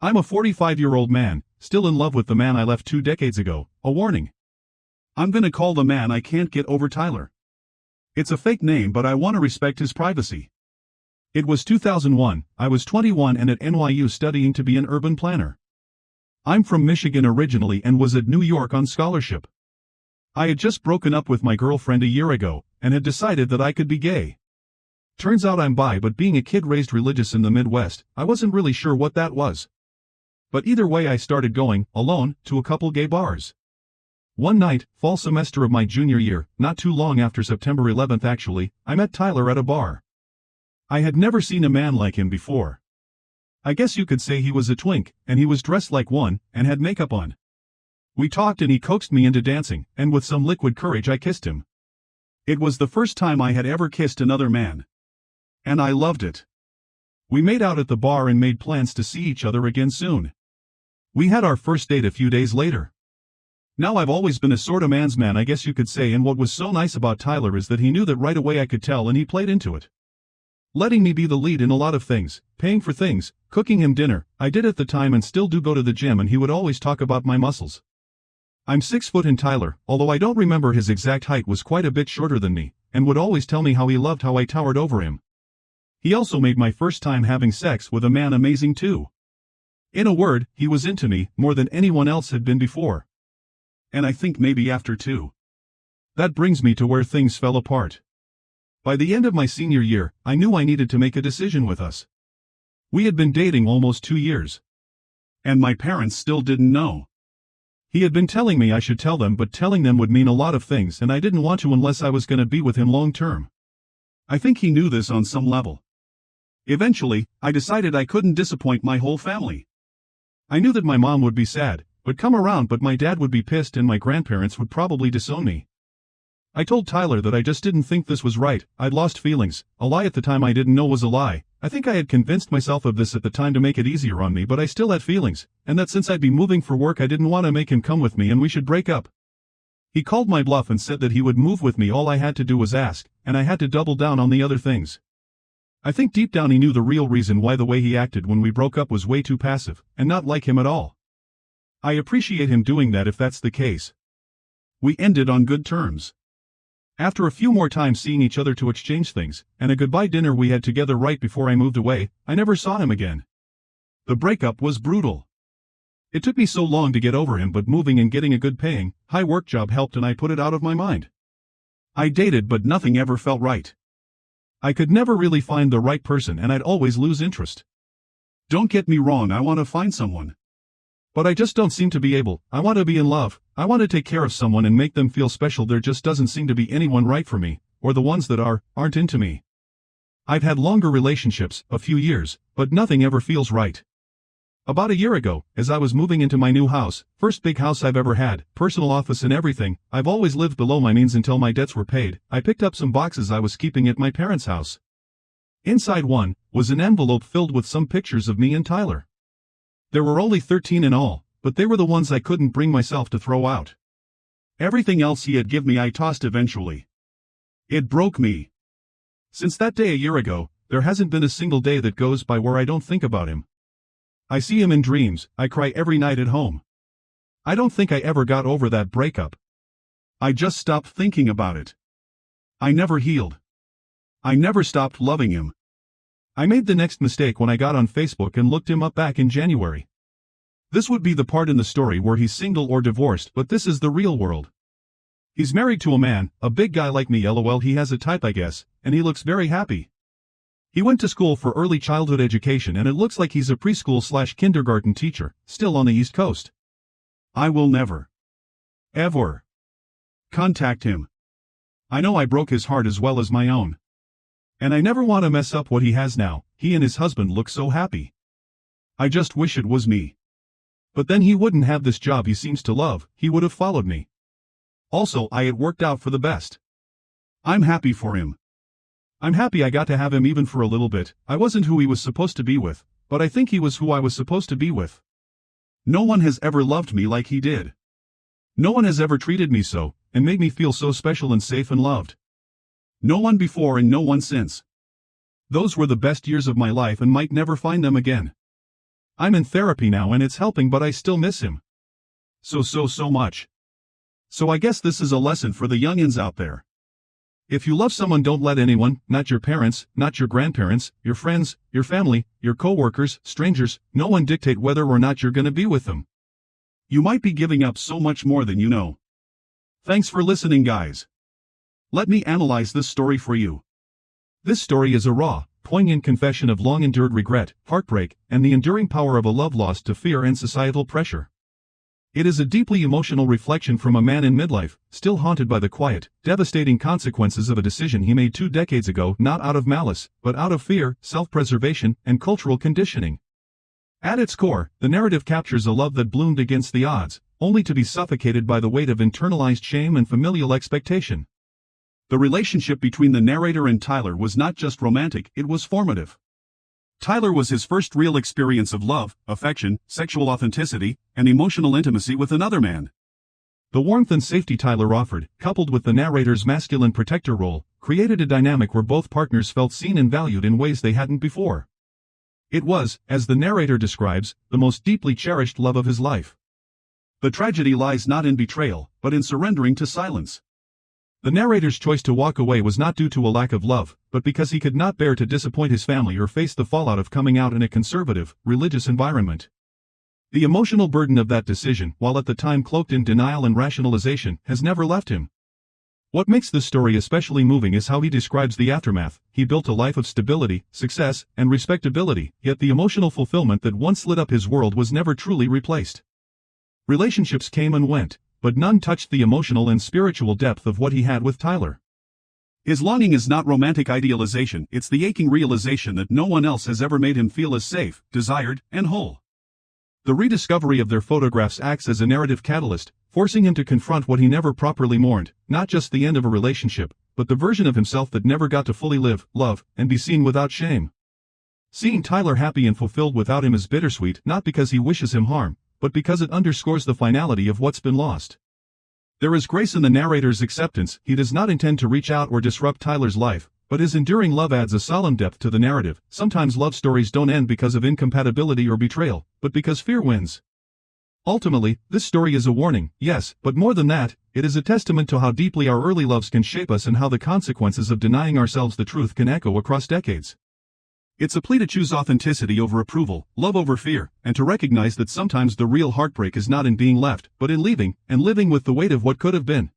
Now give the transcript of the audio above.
I'm a 45-year-old man, still in love with the man I left 2 decades ago. A warning. I'm gonna call the man I can't get over Tyler. It's a fake name, but I want to respect his privacy. It was 2001, I was 21 and at NYU studying to be an urban planner. I'm from Michigan originally and was at New York on scholarship. I had just broken up with my girlfriend a year ago, and had decided that I could be gay. Turns out I'm bi, but being a kid raised religious in the Midwest, I wasn't really sure what that was. But either way, I started going, alone, to a couple gay bars. One night, fall semester of my junior year, not too long after September 11th actually, I met Tyler at a bar. I had never seen a man like him before. I guess you could say he was a twink, and he was dressed like one, and had makeup on. We talked and he coaxed me into dancing, and with some liquid courage I kissed him. It was the first time I had ever kissed another man. And I loved it. We made out at the bar and made plans to see each other again soon. We had our first date a few days later. Now I've always been a sorta man's man, I guess you could say, and what was so nice about Tyler is that he knew that right away I could tell, and he played into it. Letting me be the lead in a lot of things, paying for things, cooking him dinner. I did at the time and still do go to the gym, and he would always talk about my muscles. I'm 6 foot and Tyler, although I don't remember his exact height, was quite a bit shorter than me, and would always tell me how he loved how I towered over him. He also made my first time having sex with a man amazing too. In a word, he was into me more than anyone else had been before. And I think maybe after too. That brings me to where things fell apart. By the end of my senior year, I knew I needed to make a decision with us. We had been dating almost 2 years. And my parents still didn't know. He had been telling me I should tell them, but telling them would mean a lot of things, and I didn't want to unless I was gonna be with him long term. I think he knew this on some level. Eventually, I decided I couldn't disappoint my whole family. I knew that my mom would be sad, but come around, but my dad would be pissed and my grandparents would probably disown me. I told Tyler that I just didn't think this was right. I'd lost feelings, a lie at the time I didn't know was a lie. I think I had convinced myself of this at the time to make it easier on me, but I still had feelings, and that since I'd be moving for work I didn't want to make him come with me and we should break up. He called my bluff and said that he would move with me. All I had to do was ask, and I had to double down on the other things. I think deep down he knew the real reason why the way he acted when we broke up was way too passive, and not like him at all. I appreciate him doing that if that's the case. We ended on good terms. After a few more times seeing each other to exchange things, and a goodbye dinner we had together right before I moved away, I never saw him again. The breakup was brutal. It took me so long to get over him, but moving and getting a good paying, high work job helped and I put it out of my mind. I dated, but nothing ever felt right. I could never really find the right person and I'd always lose interest. Don't get me wrong, I want to find someone. But I just don't seem to be able. I want to be in love, I want to take care of someone and make them feel special. There just doesn't seem to be anyone right for me, or the ones that aren't into me. I've had longer relationships, a few years, but nothing ever feels right. About a year ago, as I was moving into my new house, first big house I've ever had, personal office and everything, I've always lived below my means until my debts were paid, I picked up some boxes I was keeping at my parents' house. Inside one was an envelope filled with some pictures of me and Tyler. There were only 13 in all, but they were the ones I couldn't bring myself to throw out. Everything else he had given me I tossed eventually. It broke me. Since that day a year ago, there hasn't been a single day that goes by where I don't think about him. I see him in dreams, I cry every night at home. I don't think I ever got over that breakup. I just stopped thinking about it. I never healed. I never stopped loving him. I made the next mistake when I got on Facebook and looked him up back in January. This would be the part in the story where he's single or divorced, but this is the real world. He's married to a man, a big guy like me. LOL, he has a type I guess, and he looks very happy. He went to school for early childhood education and it looks like he's a preschool/kindergarten teacher, still on the East Coast. I will never, ever contact him. I know I broke his heart as well as my own. And I never want to mess up what he has now. He and his husband look so happy. I just wish it was me. But then he wouldn't have this job he seems to love, he would have followed me. Also, it worked out for the best. I'm happy for him. I'm happy I got to have him even for a little bit. I wasn't who he was supposed to be with, but I think he was who I was supposed to be with. No one has ever loved me like he did. No one has ever treated me so, and made me feel so special and safe and loved. No one before and no one since. Those were the best years of my life and might never find them again. I'm in therapy now and it's helping, but I still miss him. So much. So I guess this is a lesson for the youngins out there. If you love someone, don't let anyone, not your parents, not your grandparents, your friends, your family, your co-workers, strangers, no one dictate whether or not you're gonna be with them. You might be giving up so much more than you know. Thanks for listening, guys. Let me analyze this story for you. This story is a raw, poignant confession of long-endured regret, heartbreak, and the enduring power of a love lost to fear and societal pressure. It is a deeply emotional reflection from a man in midlife, still haunted by the quiet, devastating consequences of a decision he made 2 decades ago, not out of malice, but out of fear, self-preservation, and cultural conditioning. At its core, the narrative captures a love that bloomed against the odds, only to be suffocated by the weight of internalized shame and familial expectation. The relationship between the narrator and Tyler was not just romantic, it was formative. Tyler was his first real experience of love, affection, sexual authenticity, and emotional intimacy with another man. The warmth and safety Tyler offered, coupled with the narrator's masculine protector role, created a dynamic where both partners felt seen and valued in ways they hadn't before. It was, as the narrator describes, the most deeply cherished love of his life. The tragedy lies not in betrayal, but in surrendering to silence. The narrator's choice to walk away was not due to a lack of love, but because he could not bear to disappoint his family or face the fallout of coming out in a conservative, religious environment. The emotional burden of that decision, while at the time cloaked in denial and rationalization, has never left him. What makes this story especially moving is how he describes the aftermath. He built a life of stability, success, and respectability, yet the emotional fulfillment that once lit up his world was never truly replaced. Relationships came and went, but none touched the emotional and spiritual depth of what he had with Tyler. His longing is not romantic idealization, it's the aching realization that no one else has ever made him feel as safe, desired, and whole. The rediscovery of their photographs acts as a narrative catalyst, forcing him to confront what he never properly mourned, not just the end of a relationship, but the version of himself that never got to fully live, love, and be seen without shame. Seeing Tyler happy and fulfilled without him is bittersweet, not because he wishes him harm, but because it underscores the finality of what's been lost. There is grace in the narrator's acceptance. He does not intend to reach out or disrupt Tyler's life, but his enduring love adds a solemn depth to the narrative. Sometimes love stories don't end because of incompatibility or betrayal, but because fear wins. Ultimately, this story is a warning, yes, but more than that, it is a testament to how deeply our early loves can shape us and how the consequences of denying ourselves the truth can echo across decades. It's a plea to choose authenticity over approval, love over fear, and to recognize that sometimes the real heartbreak is not in being left, but in leaving, and living with the weight of what could have been.